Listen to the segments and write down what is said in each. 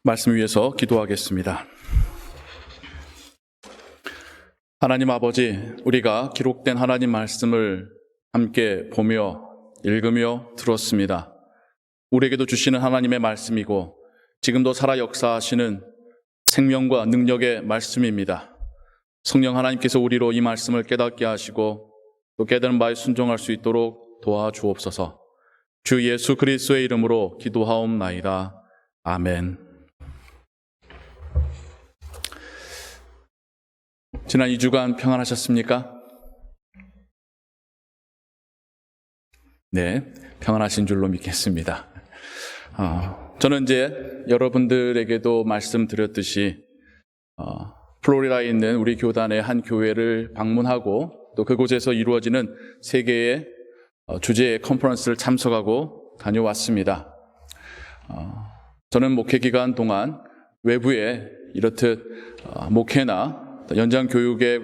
말씀 위해서 기도하겠습니다. 하나님 아버지, 우리가 기록된 하나님 말씀을 함께 보며 읽으며 들었습니다. 우리에게도 주시는 하나님의 말씀이고 지금도 살아 역사하시는 생명과 능력의 말씀입니다. 성령 하나님께서 우리로 이 말씀을 깨닫게 하시고 또 깨달은 바에 순종할 수 있도록 도와주옵소서. 주 예수 그리스도의 이름으로 기도하옵나이다. 아멘. 지난 2주간 평안하셨습니까? 네, 평안하신 줄로 믿겠습니다. 저는 이제 여러분들에게도 말씀드렸듯이 플로리다에 있는 우리 교단의 한 교회를 방문하고 또 그곳에서 이루어지는 세 개의 주제의 컨퍼런스를 참석하고 다녀왔습니다. 저는 목회 기간 동안 외부에 이렇듯 목회나 연장 교육에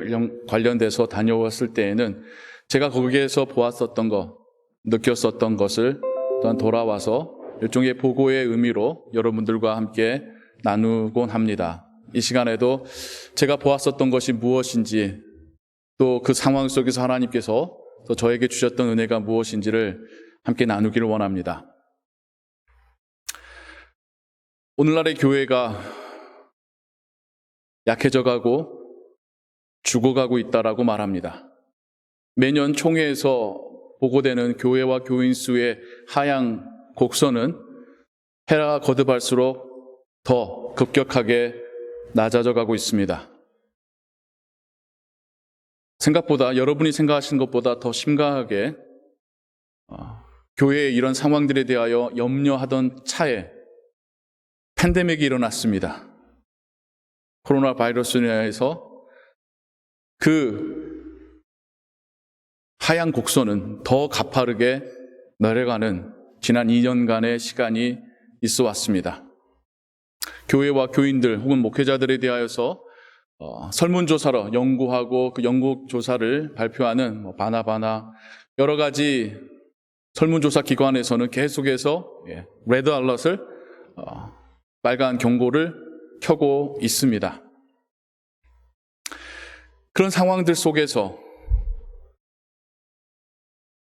관련돼서 다녀왔을 때에는 제가 거기에서 보았었던 것, 느꼈었던 것을 또한 돌아와서 일종의 보고의 의미로 여러분들과 함께 나누곤 합니다. 이 시간에도 제가 보았었던 것이 무엇인지 또 그 상황 속에서 하나님께서 또 저에게 주셨던 은혜가 무엇인지를 함께 나누기를 원합니다. 오늘날의 교회가 약해져가고 죽어가고 있다라고 말합니다. 매년 총회에서 보고되는 교회와 교인 수의 하향 곡선은 해가 거듭할수록 더 급격하게 낮아져 가고 있습니다. 생각보다 여러분이 생각하시는 것보다 더 심각하게 교회의 이런 상황들에 대하여 염려하던 차에 팬데믹이 일어났습니다. 코로나 바이러스로 인해서 그 하향 곡선은 더 가파르게 내려가는 지난 2년간의 시간이 있어 왔습니다. 교회와 교인들 혹은 목회자들에 대하여서 설문조사로 연구하고 그 연구조사를 발표하는 바나바나 여러 가지 설문조사 기관에서는 계속해서 레드 알럿을 빨간 경고를 켜고 있습니다. 그런 상황들 속에서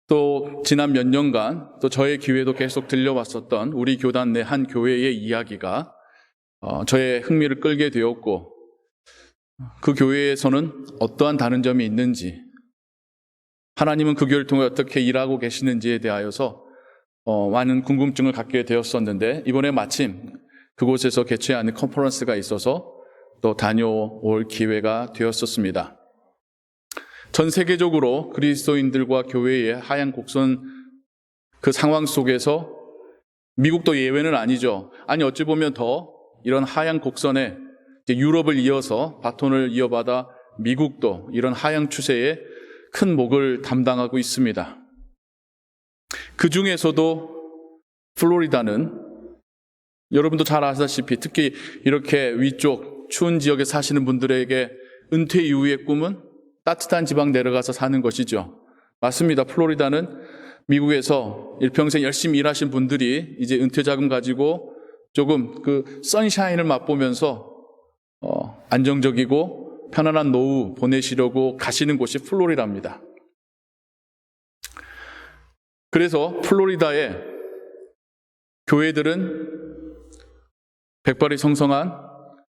또 지난 몇 년간 또 저의 귀에도 계속 들려왔었던 우리 교단 내 한 교회의 이야기가 저의 흥미를 끌게 되었고 그 교회에서는 어떠한 다른 점이 있는지 하나님은 그 교회를 통해 어떻게 일하고 계시는지에 대하여서 많은 궁금증을 갖게 되었었는데 이번에 마침 그곳에서 개최하는 컨퍼런스가 있어서 또 다녀올 기회가 되었었습니다. 전 세계적으로 그리스도인들과 교회의 하향 곡선 그 상황 속에서 미국도 예외는 아니죠. 아니 어찌 보면 더 이런 하향 곡선에 유럽을 이어서 바톤을 이어받아 미국도 이런 하향 추세에 큰 몫을 담당하고 있습니다. 그 중에서도 플로리다는 여러분도 잘 아시다시피 특히 이렇게 위쪽 추운 지역에 사시는 분들에게 은퇴 이후의 꿈은 따뜻한 지방 내려가서 사는 것이죠. 맞습니다. 플로리다는 미국에서 일평생 열심히 일하신 분들이 이제 은퇴 자금 가지고 조금 그 선샤인을 맛보면서 안정적이고 편안한 노후 보내시려고 가시는 곳이 플로리다입니다. 그래서 플로리다의 교회들은 백발이 성성한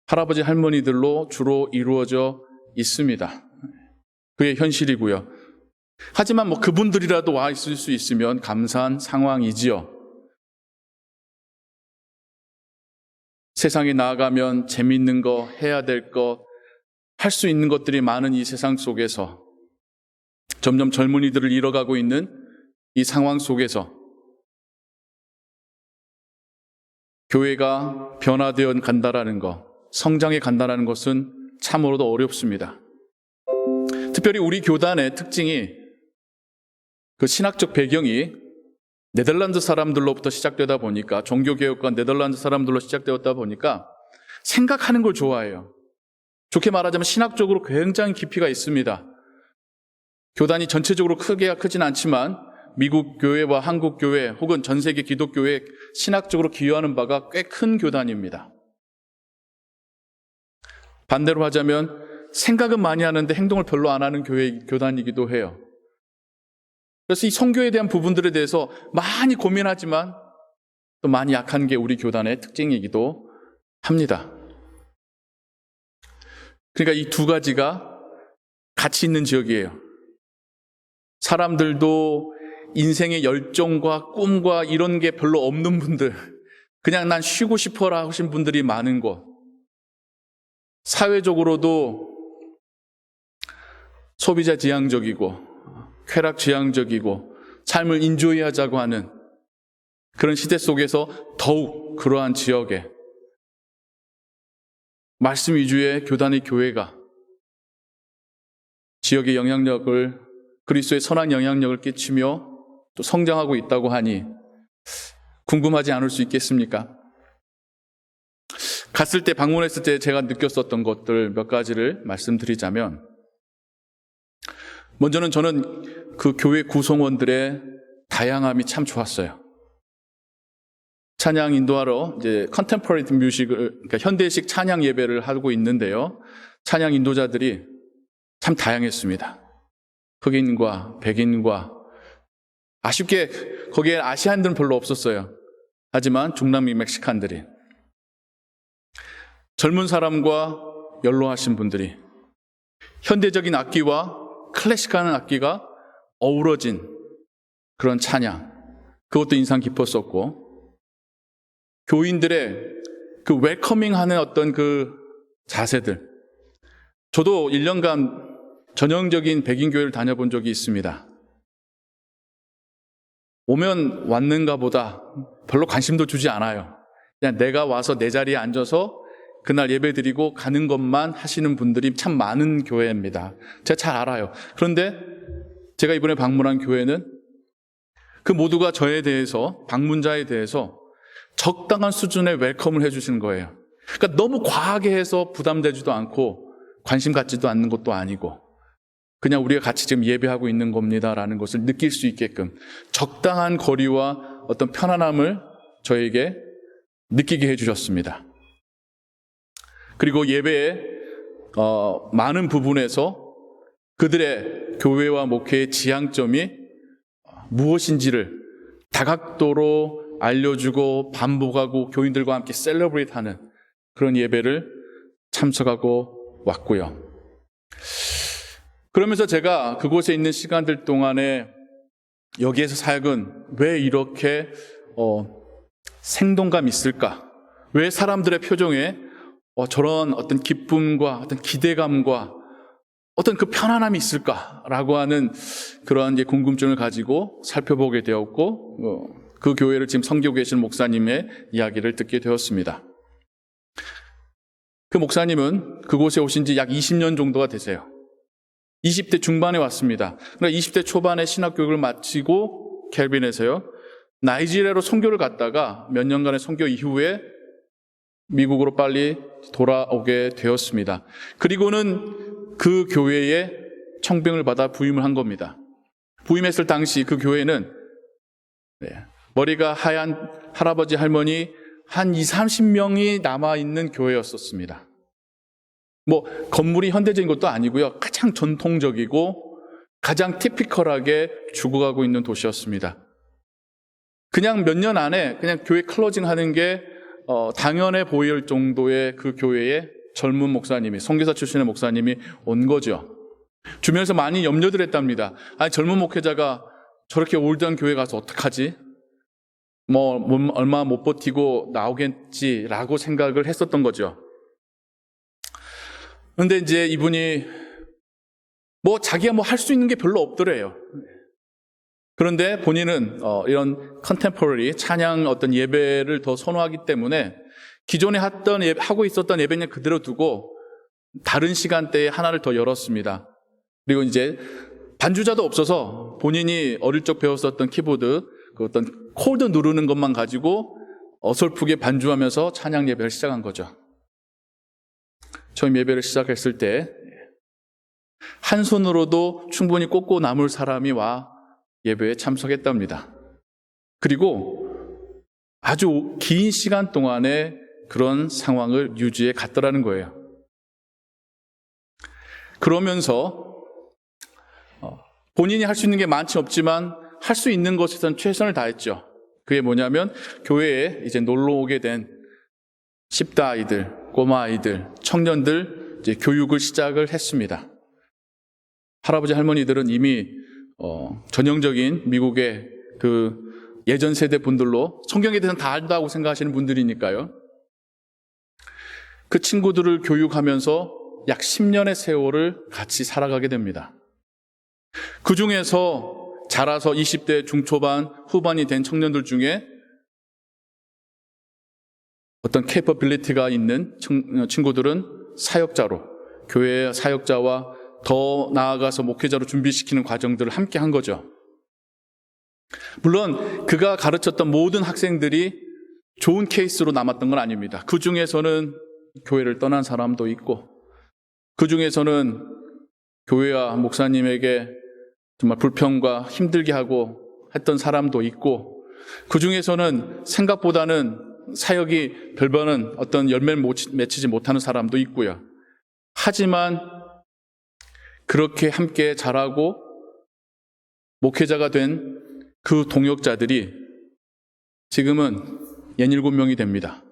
할아버지 할머니들로 주로 이루어져 있습니다. 그의 현실이고요. 하지만 그분들이라도 와 있을 수 있으면 감사한 상황이지요. 세상에 나아가면 재미있는 거, 해야 될 거, 할 수 있는 것들이 많은 이 세상 속에서 점점 젊은이들을 잃어가고 있는 이 상황 속에서 교회가 변화되어 간다라는 것, 성장해 간다라는 것은 참으로도 어렵습니다. 특별히 우리 교단의 특징이 그 신학적 배경이 네덜란드 사람들로부터 시작되다 보니까 종교개혁과 네덜란드 사람들로 시작되었다 보니까 생각하는 걸 좋아해요. 좋게 말하자면 신학적으로 굉장히 깊이가 있습니다. 교단이 전체적으로 크진 않지만 미국 교회와 한국 교회 혹은 전 세계 기독교에 신학적으로 기여하는 바가 꽤 큰 교단입니다. 반대로 하자면 생각은 많이 하는데 행동을 별로 안 하는 교단이기도 해요. 그래서 이 선교에 대한 부분들에 대해서 많이 고민하지만 또 많이 약한 게 우리 교단의 특징이기도 합니다. 그러니까 이 두 가지가 같이 있는 지역이에요. 사람들도 인생의 열정과 꿈과 이런 게 별로 없는 분들, 그냥 난 쉬고 싶어라 하신 분들이 많은 곳. 사회적으로도 소비자 지향적이고 쾌락 지향적이고 삶을 인조이하자고 하는 그런 시대 속에서 더욱 그러한 지역에 말씀 위주의 교단의 교회가 지역의 영향력을, 그리스도의 선한 영향력을 끼치며 또 성장하고 있다고 하니 궁금하지 않을 수 있겠습니까? 갔을 때, 방문했을 때 제가 느꼈었던 것들 몇 가지를 말씀드리자면, 먼저는 저는 그 교회 구성원들의 다양함이 참 좋았어요. 찬양 인도하러 이제 컨템포러리 뮤직을, 그러니까 현대식 찬양 예배를 하고 있는데요. 찬양 인도자들이 참 다양했습니다. 흑인과 백인과, 아쉽게 거기에 아시안들은 별로 없었어요. 하지만 중남미 멕시칸들이, 젊은 사람과 연로하신 분들이, 현대적인 악기와 클래식한 악기가 어우러진 그런 찬양, 그것도 인상 깊었었고, 교인들의 그 웰커밍하는 어떤 그 자세들, 저도 1년간 전형적인 백인 교회를 다녀본 적이 있습니다. 오면 왔는가 보다 별로 관심도 주지 않아요. 그냥 내가 와서 내 자리에 앉아서 그날 예배 드리고 가는 것만 하시는 분들이 참 많은 교회입니다. 제가 잘 알아요. 그런데 제가 이번에 방문한 교회는 그 모두가 저에 대해서, 방문자에 대해서 적당한 수준의 웰컴을 해주시는 거예요. 그러니까 너무 과하게 해서 부담되지도 않고 관심 갖지도 않는 것도 아니고, 그냥 우리가 같이 지금 예배하고 있는 겁니다라는 것을 느낄 수 있게끔 적당한 거리와 어떤 편안함을 저에게 느끼게 해주셨습니다. 그리고 예배의 많은 부분에서 그들의 교회와 목회의 지향점이 무엇인지를 다각도로 알려주고 반복하고 교인들과 함께 셀러브레이트하는 그런 예배를 참석하고 왔고요. 그러면서 제가 그곳에 있는 시간들 동안에 여기에서 사역은 왜 이렇게 생동감 있을까? 왜 사람들의 표정에 저런 어떤 기쁨과 어떤 기대감과 어떤 그 편안함이 있을까라고 하는 그런 이제 궁금증을 가지고 살펴보게 되었고, 그 교회를 지금 섬기고 계신 목사님의 이야기를 듣게 되었습니다. 그 목사님은 그곳에 오신 지 약 20년 정도가 되세요. 20대 중반에 왔습니다. 그러니까 20대 초반에 신학교육을 마치고 켈빈에서요, 나이지리아로 선교를 갔다가 몇 년간의 선교 이후에 미국으로 빨리 돌아오게 되었습니다. 그리고는 그 교회에 청빙을 받아 부임을 한 겁니다. 부임했을 당시 그 교회는 머리가 하얀 할아버지 할머니 한 20-30명이 남아있는 교회였었습니다. 건물이 현대적인 것도 아니고요. 가장 전통적이고 가장 티피컬하게 죽어가고 있는 도시였습니다. 그냥 몇 년 안에 그냥 교회 클로징 하는 게 당연해 보일 정도의 그 교회에 젊은 목사님이, 선교사 출신의 목사님이 온 거죠. 주변에서 많이 염려들 했답니다. 아니, 젊은 목회자가 저렇게 올드한 교회 가서 어떡하지? 얼마 못 버티고 나오겠지라고 생각을 했었던 거죠. 그런데 이제 이분이 자기가 할 수 있는 게 별로 없더래요. 그런데 본인은 이런 컨템포러리 찬양 어떤 예배를 더 선호하기 때문에 기존에 하고 있었던 예배는 그대로 두고 다른 시간대에 하나를 더 열었습니다. 그리고 이제 반주자도 없어서 본인이 어릴 적 배웠었던 키보드, 그 어떤 코드 누르는 것만 가지고 어설프게 반주하면서 찬양 예배를 시작한 거죠. 처음 예배를 시작했을 때 한 손으로도 충분히 꽂고 남을 사람이 와 예배에 참석했답니다. 그리고 아주 긴 시간 동안에 그런 상황을 유지해 갔더라는 거예요. 그러면서 본인이 할 수 있는 게 많지 없지만 할 수 있는 것에선 최선을 다했죠. 그게 뭐냐면 교회에 이제 놀러 오게 된 10대 아이들, 꼬마 아이들, 청년들 이제 교육을 시작을 했습니다. 할아버지 할머니들은 이미 전형적인 미국의 그 예전 세대 분들로 성경에 대해서는 다 안다고 생각하시는 분들이니까요. 그 친구들을 교육하면서 약 10년의 세월을 같이 살아가게 됩니다. 그 중에서 자라서 20대 중초반, 후반이 된 청년들 중에 어떤 캐퍼빌리티가 있는 친구들은 사역자로, 교회의 사역자와 더 나아가서 목회자로 준비시키는 과정들을 함께 한 거죠. 물론 그가 가르쳤던 모든 학생들이 좋은 케이스로 남았던 건 아닙니다. 그 중에서는 교회를 떠난 사람도 있고, 그 중에서는 교회와 목사님에게 정말 불평과 힘들게 하고 했던 사람도 있고, 그 중에서는 생각보다는 사역이 별반은 어떤 열매를 맺히지 못하는 사람도 있고요. 하지만 그렇게 함께 자라고 목회자가 된 그 동역자들이 지금은 67명이 됩니다.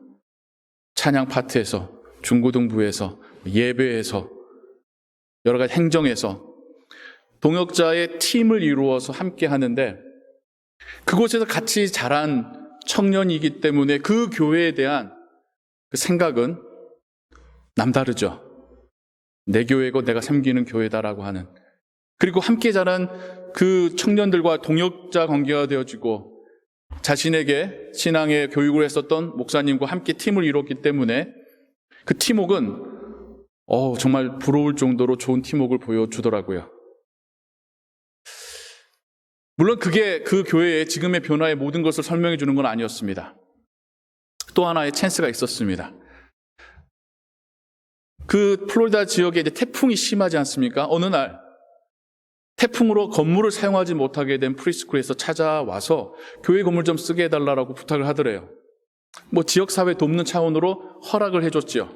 찬양 파트에서, 중고등부에서, 예배에서, 여러 가지 행정에서 동역자의 팀을 이루어서 함께 하는데, 그곳에서 같이 자란 청년이기 때문에 그 교회에 대한 그 생각은 남다르죠. 내 교회고 내가 섬기는 교회다라고 하는. 그리고 함께 자란 그 청년들과 동역자 관계가 되어지고 자신에게 신앙의 교육을 했었던 목사님과 함께 팀을 이뤘기 때문에 그 팀워크는 정말 부러울 정도로 좋은 팀워크를 보여주더라고요. 물론 그게 그 교회의 지금의 변화의 모든 것을 설명해 주는 건 아니었습니다. 또 하나의 찬스가 있었습니다. 그 플로리다 지역에 이제 태풍이 심하지 않습니까? 어느 날 태풍으로 건물을 사용하지 못하게 된 프리스쿨에서 찾아와서 교회 건물 좀 쓰게 해달라고 부탁을 하더래요. 지역사회 돕는 차원으로 허락을 해줬지요.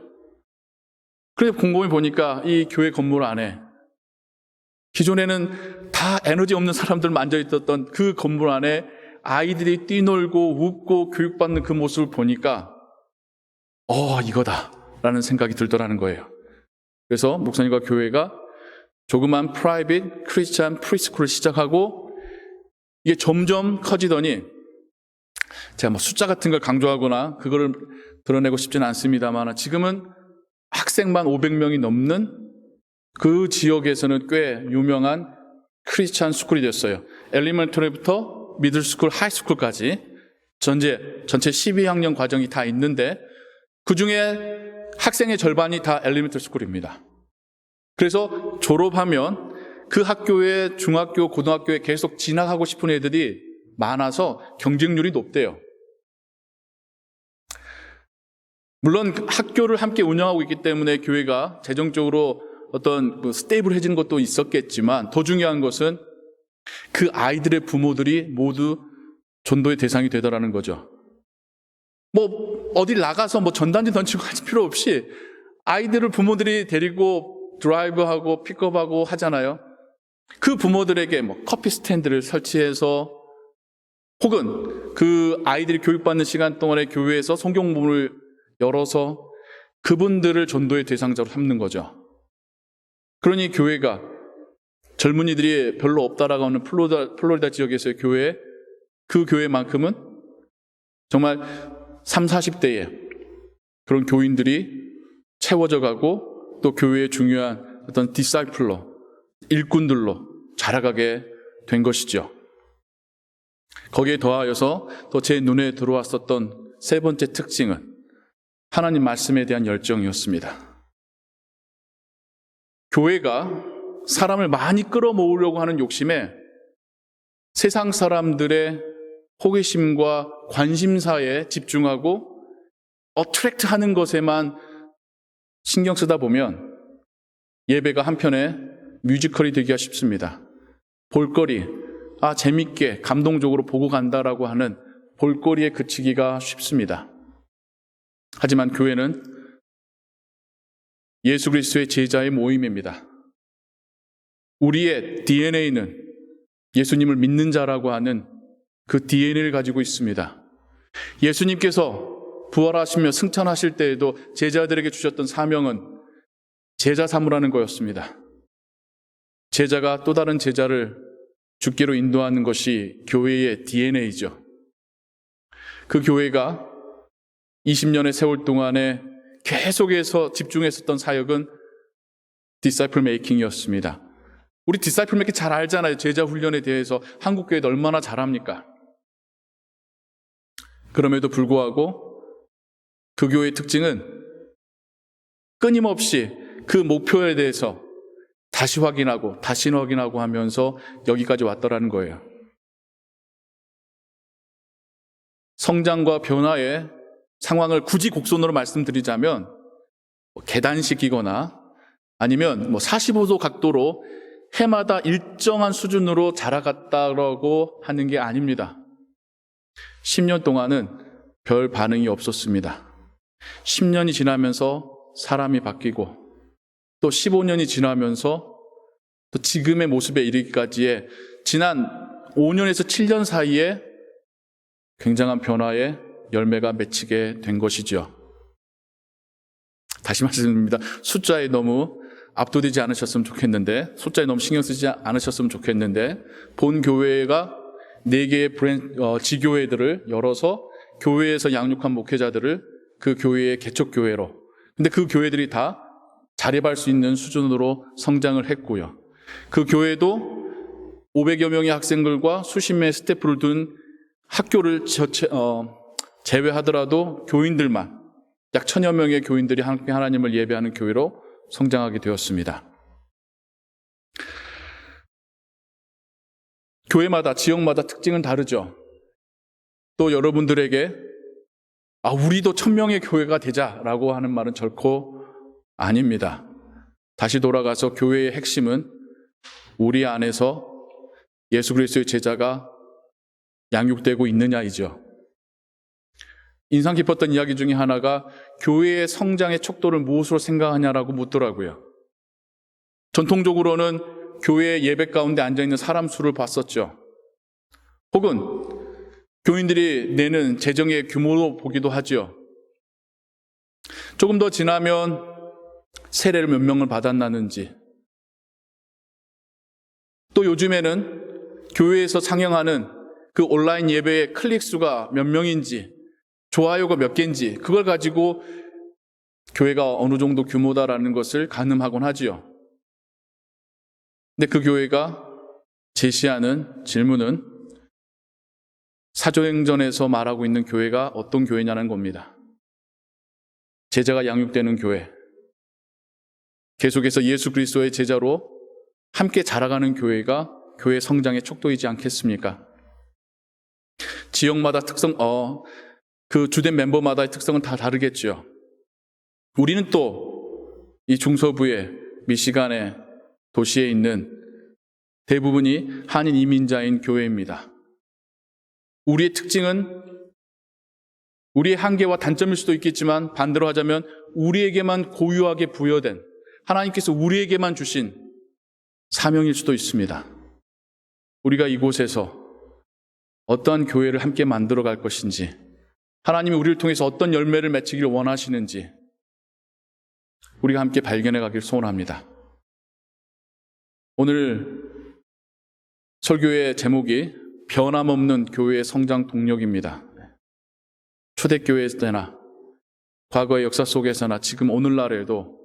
그런데 곰곰이 보니까 이 교회 건물 안에 기존에는 다 에너지 없는 사람들만 앉아있었던 그 건물 안에 아이들이 뛰놀고 웃고 교육받는 그 모습을 보니까 이거다 라는 생각이 들더라는 거예요. 그래서 목사님과 교회가 조그만 프라이빗 크리스찬 프리스쿨을 시작하고 이게 점점 커지더니, 제가 숫자 같은 걸 강조하거나 그거를 드러내고 싶지는 않습니다만 지금은 학생만 500명이 넘는 그 지역에서는 꽤 유명한 크리스찬 스쿨이 됐어요. 엘리멘터리부터 미들스쿨, 하이스쿨까지 전체 12학년 과정이 다 있는데 그 중에 학생의 절반이 다 엘리멘터리 스쿨입니다. 그래서 졸업하면 그 학교에 중학교, 고등학교에 계속 진학하고 싶은 애들이 많아서 경쟁률이 높대요. 물론 학교를 함께 운영하고 있기 때문에 교회가 재정적으로 어떤 스테이블해지는 것도 있었겠지만 더 중요한 것은 그 아이들의 부모들이 모두 전도의 대상이 되더라는 거죠. 어딜 나가서 전단지 던지고 할 필요 없이 아이들을 부모들이 데리고 드라이브하고 픽업하고 하잖아요. 그 부모들에게 커피 스탠드를 설치해서 혹은 그 아이들이 교육받는 시간 동안에 교회에서 성경문을 열어서 그분들을 전도의 대상자로 삼는 거죠. 그러니 교회가 젊은이들이 별로 없다라고 하는 플로리다 지역에서의 교회, 그 교회만큼은 정말 30, 40대에 그런 교인들이 채워져 가고 또 교회의 중요한 어떤 디사이플러, 일꾼들로 자라가게 된 것이죠. 거기에 더하여서 또 제 눈에 들어왔었던 세 번째 특징은 하나님 말씀에 대한 열정이었습니다. 교회가 사람을 많이 끌어모으려고 하는 욕심에 세상 사람들의 호기심과 관심사에 집중하고 어트랙트 하는 것에만 신경 쓰다 보면 예배가 한편의 뮤지컬이 되기가 쉽습니다. 볼거리, 재밌게 감동적으로 보고 간다라고 하는 볼거리에 그치기가 쉽습니다. 하지만 교회는 예수 그리스도의 제자의 모임입니다. 우리의 DNA는 예수님을 믿는 자라고 하는 그 DNA를 가지고 있습니다. 예수님께서 부활하시며 승천하실 때에도 제자들에게 주셨던 사명은 제자 삼으라는 거였습니다. 제자가 또 다른 제자를 주께로 인도하는 것이 교회의 DNA죠. 그 교회가 20년의 세월 동안에 계속해서 집중했었던 사역은 디사이플 메이킹이었습니다. 우리 디사이플 메이킹 잘 알잖아요. 제자 훈련에 대해서 한국 교회도 얼마나 잘합니까? 그럼에도 불구하고 그 교회의 특징은 끊임없이 그 목표에 대해서 다시 확인하고 다시 확인하고 하면서 여기까지 왔더라는 거예요. 성장과 변화의 상황을 굳이 곡선으로 말씀드리자면 계단식이거나 아니면 45도 각도로 해마다 일정한 수준으로 자라갔다고 하는 게 아닙니다. 10년 동안은 별 반응이 없었습니다. 10년이 지나면서 사람이 바뀌고 또 15년이 지나면서 또 지금의 모습에 이르기까지의 지난 5년에서 7년 사이에 굉장한 변화의 열매가 맺히게 된 것이죠. 다시 말씀드립니다. 숫자에 너무 압도되지 않으셨으면 좋겠는데, 숫자에 너무 신경 쓰지 않으셨으면 좋겠는데, 본 교회가 4개의 지교회들을 열어서 교회에서 양육한 목회자들을 그 교회의 개척교회로, 근데 그 교회들이 다 자립할 수 있는 수준으로 성장을 했고요. 그 교회도 500여 명의 학생들과 수십 명의 스태프를 둔 학교를 제외하더라도 교인들만 약 1000여 명의 교인들이 함께 하나님을 예배하는 교회로 성장하게 되었습니다. 교회마다, 지역마다 특징은 다르죠. 또 여러분들에게 우리도 1000명의 교회가 되자라고 하는 말은 결코 아닙니다. 다시 돌아가서 교회의 핵심은 우리 안에서 예수 그리스도의 제자가 양육되고 있느냐이죠. 인상 깊었던 이야기 중에 하나가 교회의 성장의 척도를 무엇으로 생각하냐라고 묻더라고요. 전통적으로는 교회 예배 가운데 앉아있는 사람 수를 봤었죠. 혹은 교인들이 내는 재정의 규모로 보기도 하죠. 조금 더 지나면 세례를 몇 명을 받았나는지, 또 요즘에는 교회에서 상영하는 그 온라인 예배의 클릭 수가 몇 명인지, 좋아요가 몇 개인지, 그걸 가지고 교회가 어느 정도 규모다라는 것을 가늠하곤 하지요. 근데 그 교회가 제시하는 질문은 사도행전에서 말하고 있는 교회가 어떤 교회냐는 겁니다. 제자가 양육되는 교회, 계속해서 예수 그리스도의 제자로 함께 자라가는 교회가 교회 성장의 척도이지 않겠습니까? 지역마다 특성, 그 주된 멤버마다의 특성은 다 다르겠죠. 우리는 또 이 중서부의 미시간의 도시에 있는 대부분이 한인 이민자인 교회입니다. 우리의 특징은 우리의 한계와 단점일 수도 있겠지만 반대로 하자면 우리에게만 고유하게 부여된, 하나님께서 우리에게만 주신 사명일 수도 있습니다. 우리가 이곳에서 어떠한 교회를 함께 만들어 갈 것인지, 하나님이 우리를 통해서 어떤 열매를 맺히기를 원하시는지 우리가 함께 발견해 가길 소원합니다. 오늘 설교의 제목이 변함없는 교회의 성장 동력입니다. 초대교회 때나 과거의 역사 속에서나 지금 오늘날에도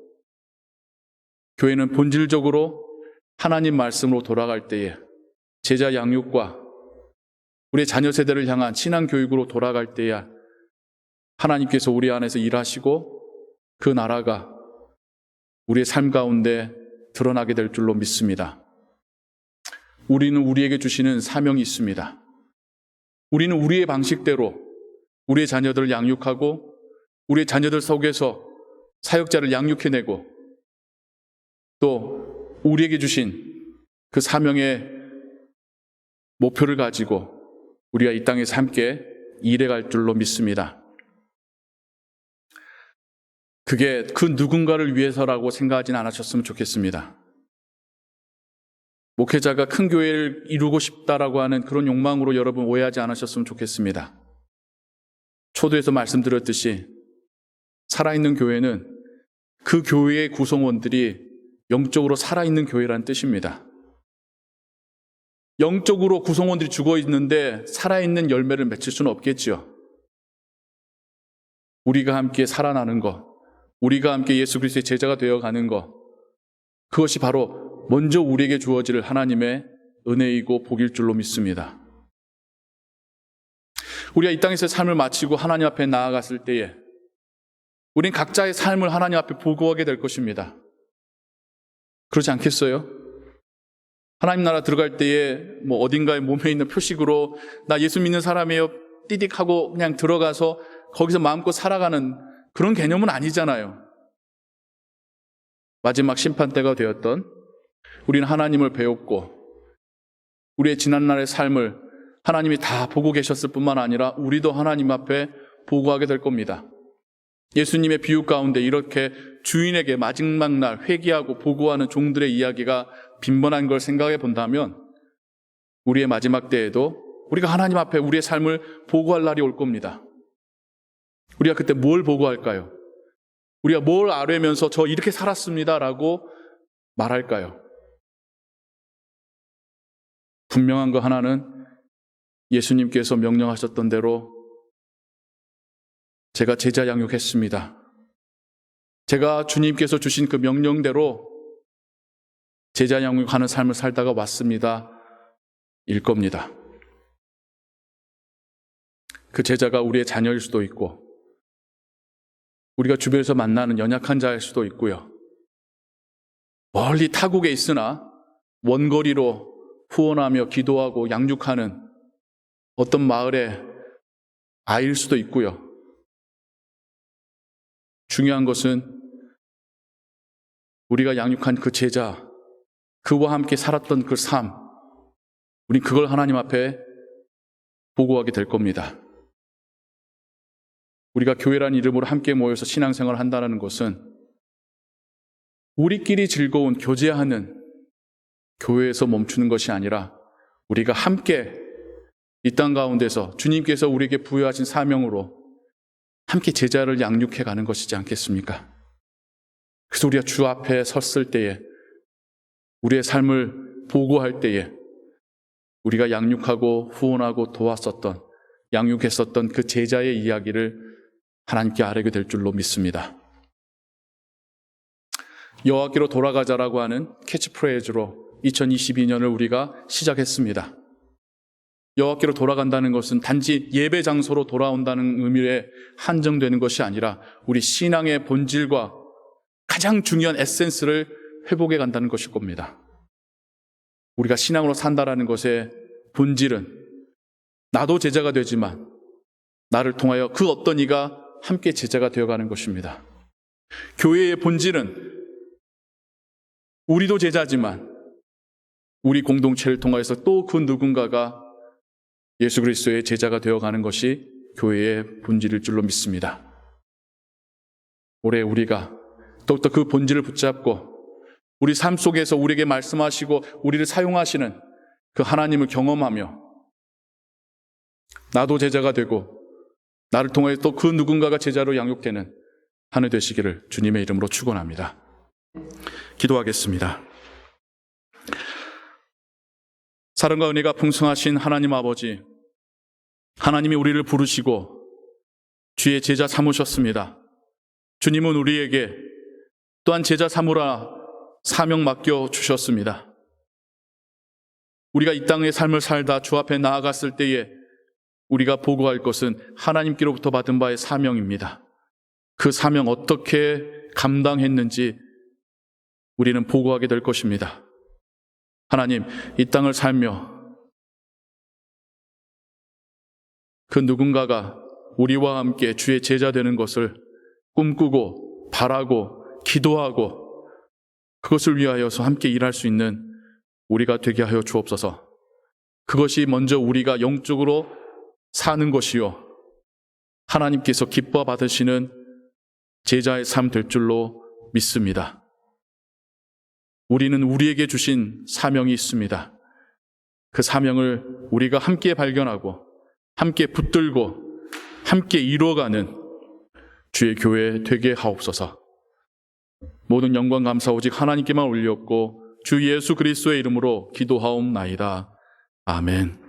교회는 본질적으로 하나님 말씀으로 돌아갈 때에 제자 양육과 우리의 자녀 세대를 향한 신앙 교육으로 돌아갈 때야 하나님께서 우리 안에서 일하시고 그 나라가 우리의 삶 가운데 드러나게 될 줄로 믿습니다. 우리는 우리에게 주시는 사명이 있습니다. 우리는 우리의 방식대로 우리의 자녀들을 양육하고 우리의 자녀들 속에서 사역자를 양육해내고 또 우리에게 주신 그 사명의 목표를 가지고 우리가 이 땅에서 함께 일해갈 줄로 믿습니다. 그게 그 누군가를 위해서라고 생각하진 않으셨으면 좋겠습니다. 목회자가 큰 교회를 이루고 싶다라고 하는 그런 욕망으로 여러분 오해하지 않으셨으면 좋겠습니다. 초도에서 말씀드렸듯이 살아있는 교회는 그 교회의 구성원들이 영적으로 살아있는 교회라는 뜻입니다. 영적으로 구성원들이 죽어 있는데 살아있는 열매를 맺힐 수는 없겠지요. 우리가 함께 살아나는 것, 우리가 함께 예수 그리스도의 제자가 되어가는 것, 그것이 바로 먼저 우리에게 주어질 하나님의 은혜이고 복일 줄로 믿습니다. 우리가 이 땅에서 삶을 마치고 하나님 앞에 나아갔을 때에 우린 각자의 삶을 하나님 앞에 보고하게 될 것입니다. 그러지 않겠어요? 하나님 나라 들어갈 때에 어딘가에 몸에 있는 표식으로 나 예수 믿는 사람이에요 띠딕 하고 그냥 들어가서 거기서 마음껏 살아가는 그런 개념은 아니잖아요. 마지막 심판대가 되었던 우리는 하나님을 배웠고 우리의 지난날의 삶을 하나님이 다 보고 계셨을 뿐만 아니라 우리도 하나님 앞에 보고하게 될 겁니다. 예수님의 비유 가운데 이렇게 주인에게 마지막 날 회개하고 보고하는 종들의 이야기가 빈번한 걸 생각해 본다면 우리의 마지막 때에도 우리가 하나님 앞에 우리의 삶을 보고할 날이 올 겁니다. 우리가 그때 뭘 보고할까요? 우리가 뭘 아뢰면서 저 이렇게 살았습니다라고 말할까요? 분명한 거 하나는 예수님께서 명령하셨던 대로 제가 제자 양육했습니다. 제가 주님께서 주신 그 명령대로 제자 양육하는 삶을 살다가 왔습니다. 일 겁니다. 그 제자가 우리의 자녀일 수도 있고 우리가 주변에서 만나는 연약한 자일 수도 있고요. 멀리 타국에 있으나 원거리로 후원하며 기도하고 양육하는 어떤 마을의 아이일 수도 있고요. 중요한 것은 우리가 양육한 그 제자, 그와 함께 살았던 그 삶, 우린 그걸 하나님 앞에 보고하게 될 겁니다. 우리가 교회라는 이름으로 함께 모여서 신앙생활을 한다는 것은 우리끼리 즐거운 교제하는 교회에서 멈추는 것이 아니라 우리가 함께 이 땅 가운데서 주님께서 우리에게 부여하신 사명으로 함께 제자를 양육해 가는 것이지 않겠습니까? 그래서 우리가 주 앞에 섰을 때에 우리의 삶을 보고할 때에 우리가 양육하고 후원하고 도왔었던 양육했었던 그 제자의 이야기를 하나님께 아뢰게 될 줄로 믿습니다. 여호와께로 돌아가자라고 하는 캐치프레이즈로 2022년을 우리가 시작했습니다. 여호와께로 돌아간다는 것은 단지 예배 장소로 돌아온다는 의미에 한정되는 것이 아니라 우리 신앙의 본질과 가장 중요한 에센스를 회복해 간다는 것일 겁니다. 우리가 신앙으로 산다라는 것의 본질은 나도 제자가 되지만 나를 통하여 그 어떤 이가 함께 제자가 되어가는 것입니다. 교회의 본질은 우리도 제자지만 우리 공동체를 통하여서 또 그 누군가가 예수 그리스도의 제자가 되어가는 것이 교회의 본질일 줄로 믿습니다. 올해 우리가 더욱더 그 본질을 붙잡고 우리 삶 속에서 우리에게 말씀하시고 우리를 사용하시는 그 하나님을 경험하며 나도 제자가 되고 나를 통해 또 그 누군가가 제자로 양육되는 한 해 되시기를 주님의 이름으로 축원합니다. 기도하겠습니다. 사랑과 은혜가 풍성하신 하나님 아버지, 하나님이 우리를 부르시고 주의 제자 삼으셨습니다. 주님은 우리에게 또한 제자 삼으라 사명 맡겨 주셨습니다. 우리가 이 땅의 삶을 살다 주 앞에 나아갔을 때에 우리가 보고할 것은 하나님께로부터 받은 바의 사명입니다. 그 사명 어떻게 감당했는지 우리는 보고하게 될 것입니다. 하나님, 이 땅을 살며 그 누군가가 우리와 함께 주의 제자 되는 것을 꿈꾸고 바라고 기도하고 그것을 위하여서 함께 일할 수 있는 우리가 되게 하여 주옵소서. 그것이 먼저 우리가 영적으로 사는 것이요 하나님께서 기뻐 받으시는 제자의 삶 될 줄로 믿습니다. 우리는 우리에게 주신 사명이 있습니다. 그 사명을 우리가 함께 발견하고 함께 붙들고 함께 이루어가는 주의 교회 되게 하옵소서. 모든 영광 감사 오직 하나님께만 올렸고 주 예수 그리스도의 이름으로 기도하옵나이다. 아멘.